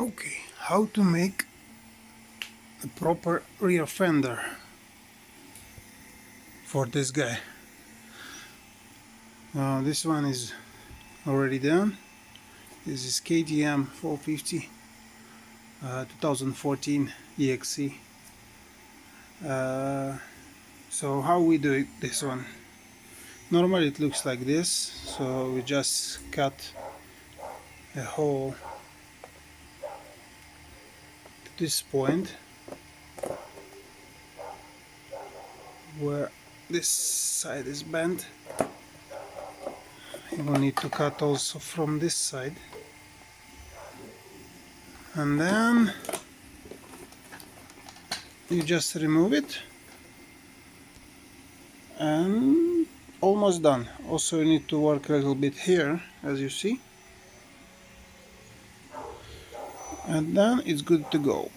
Okay, how to make a proper rear fender for this guy. This one is already done. This is KTM 450 2014 EXC. So how we do it, this one? Normally it looks like this, so we just cut a hole to this point where this side is bent. You will need to cut also from this side, and then you just remove it, and almost done. Also you need to work a little bit here, as you see, and then it's good to go.